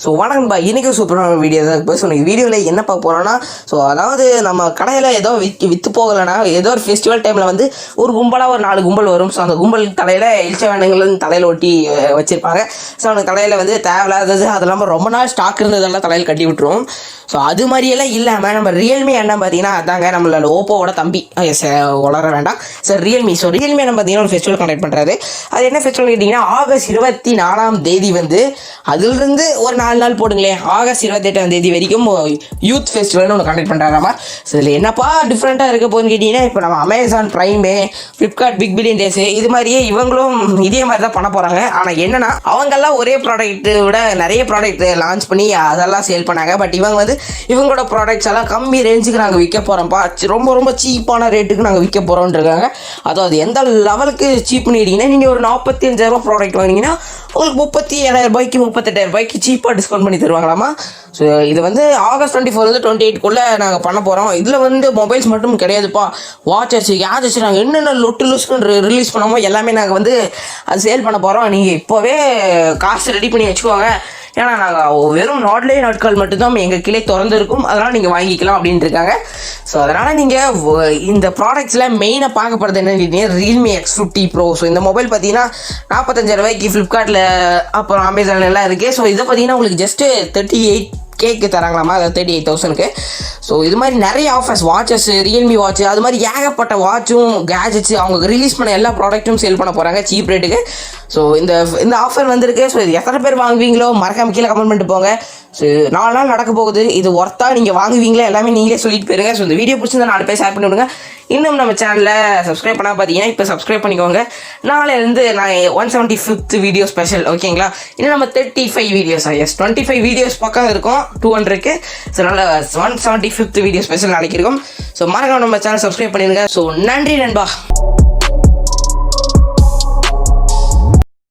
So வணக்கம்பா, இன்றைக்கி சூப்பரான video தான் இப்போ. ஸோ வீடியோவில் என்ன பார்க்க போகிறோன்னா, ஸோ அதாவது நம்ம கடையில் ஏதோ விற்று போகலைன்னா ஏதோ ஒரு ஃபெஸ்டிவல் டைமில் வந்து ஒரு கும்பலாக ஒரு 4 கும்பல் வரும். ஸோ அந்த கும்பல் தலையில் இழிச்ச வேணுங்களும் தலையில் ஒட்டி வச்சுருப்பாங்க. ஸோ அந்த தலையில் வந்து தேவையில்லாதது அது இல்லாமல் ரொம்ப நாள் ஸ்டாக் இருந்ததெல்லாம் தலையில் கட்டி விட்டுருவோம். ஸோ அது மாதிரியெல்லாம் இல்லாமல் நம்ம ரியல்மி என்ன பார்த்தீங்கன்னா அதாங்க நம்மளோட ஓப்போவோட தம்பி. வளர வேண்டாம் சார் ரியல்மி. ஸோ ரியல்மி என்ன பார்த்தீங்கன்னா ஒரு ஃபெஸ்டிவல் கண்டக்ட் பண்ணுறாரு. அது என்ன ஃபெஸ்டிவல் கேட்டிங்கன்னா ஆகஸ்ட் 24 வந்து அதுலேருந்து ஒரு 4 நாள் போடுங்களேன், ஆகஸ்ட் 28 வரைக்கும் யூத் ஃபெஸ்டிவல்னு ஒன்று கண்டக்ட் பண்ணுறாராமா. ஸோ இதில் என்னப்பா டிஃப்ரெண்ட்டாக இருக்க போகுதுன்னு கேட்டிங்கன்னா, இப்போ நம்ம Amazon Prime, Flipkart big billion days இது மாதிரியே இவங்களும் இதே மாதிரி தான் பண்ண போகிறாங்க. ஆனால் என்னென்னா அவங்கெல்லாம் ஒரே ப்ராடக்ட்டு விட நிறைய ப்ராடக்ட் லான்ச் பண்ணி அதெல்லாம் சேல் பண்ணாங்க. பட் இவங்க வந்து இவங்களோட ப்ராடக்ட்ஸ் எல்லாம் கம்மி ரேஞ்சுக்கு நாங்கள் விற்க போகிறோம்ப்பா, ரொம்ப ரொம்ப சீப்பான ரேட்டுக்கு நாங்கள் விற்க போகிறோன்ருக்காங்க. அதாவது எந்த லெவலுக்கு சீப்னு கேட்டிங்கன்னா, நீங்கள் ஒரு 45,000 ப்ராடக்ட் வாங்கினீங்கன்னா உங்களுக்கு 37,000 38,000 சீப்பாக டிஸ்கவுண்ட் பண்ணி தருவாங்களாமா. ஸோ இது வந்து ஆகஸ்ட் 24 28 நாங்கள் பண்ண போகிறோம். இதில் வந்து மொபைல்ஸ் மட்டும் கிடையாதுப்பா, வாட்சஸ் கேஜெட்ஸ் நாங்கள் என்னென்ன லொட்டு லூஸ்க்கு ரிலீஸ் பண்ணாமோ எல்லாமே நாங்கள் வந்து அது சேல் பண்ண போகிறோம். நீங்கள் இப்போவே காசு ரெடி பண்ணி வச்சுக்கோங்க, ஏன்னா நாங்கள் வெறும் ஆன்லைன் நாட்கள் மட்டும்தான் எங்கள் கிளை திறந்துருக்கும், அதனால் நீங்கள் வாங்கிக்கலாம் அப்படின்ட்டு இருக்காங்க. ஸோ அதனால் நீங்கள் இந்த ப்ராடக்ட்ஸில் மெயினாக பார்க்கப்படுறது என்னன்னு ரியல்மி X50 Pro. ஸோ இந்த மொபைல் பார்த்தீங்கன்னா 45,000 ஃப்ளிப்கார்ட்டில் அப்புறம் அமேசான் எல்லாம் இருக்குது. ஸோ இதை பார்த்தீங்கன்னா உங்களுக்கு ஜஸ்ட்டு 38K தராங்களாமா, அதாவது 38,000. ஸோ இது மாதிரி நிறைய ஆஃபர்ஸ், வாட்சஸ், ரியல்மி வாட்ச், அது மாதிரி ஏகப்பட்ட வாட்சும் கேஜெட்ஸ் அவங்க ரிலீஸ் பண்ண எல்லா ப்ராடக்ட்டும் சேல் பண்ண போகிறாங்க சீப் ரேட்டுக்கு. ஸோ இந்த ஆஃபர் வந்திருக்கு. ஸோ இது எத்தனை பேர் வாங்குவீங்களோ மறக்காம கீழே கமெண்ட் பண்ணிட்டு போங்க. ஸோ 4 நாள் நடக்க போகுது, இது ஒர்த்தாக நீங்கள் வாங்குவீங்களா எல்லாமே நீங்களே சொல்லிட்டு போயிருங்க. ஸோ இந்த வீடியோ பிடிச்சிருந்தா 4 பேர் ஷேர் பண்ணி விடுங்க. இன்னும் நம்ம சேனலில் சப்ஸ்கிரைப் பண்ணால் பார்த்தீங்கன்னா இப்போ சப்ஸ்கிரைப் பண்ணிக்கோங்க. நாளையிலேருந்து நான் 175th வீடியோ ஸ்பெஷல், ஓகேங்களா? இன்னும் நம்ம 35 வீடியோஸ், 25 வீடியோஸ் பக்கம் இருக்கும் 200க்கு. ஸோ அதனால் 175th வீடியோ ஸ்பெஷல் நாளைக்கு இருக்கும். ஸோ மறக்காம நம்ம சேனல் சப்ஸ்கிரைப் பண்ணிடுங்க. ஸோ நன்றி நண்பா.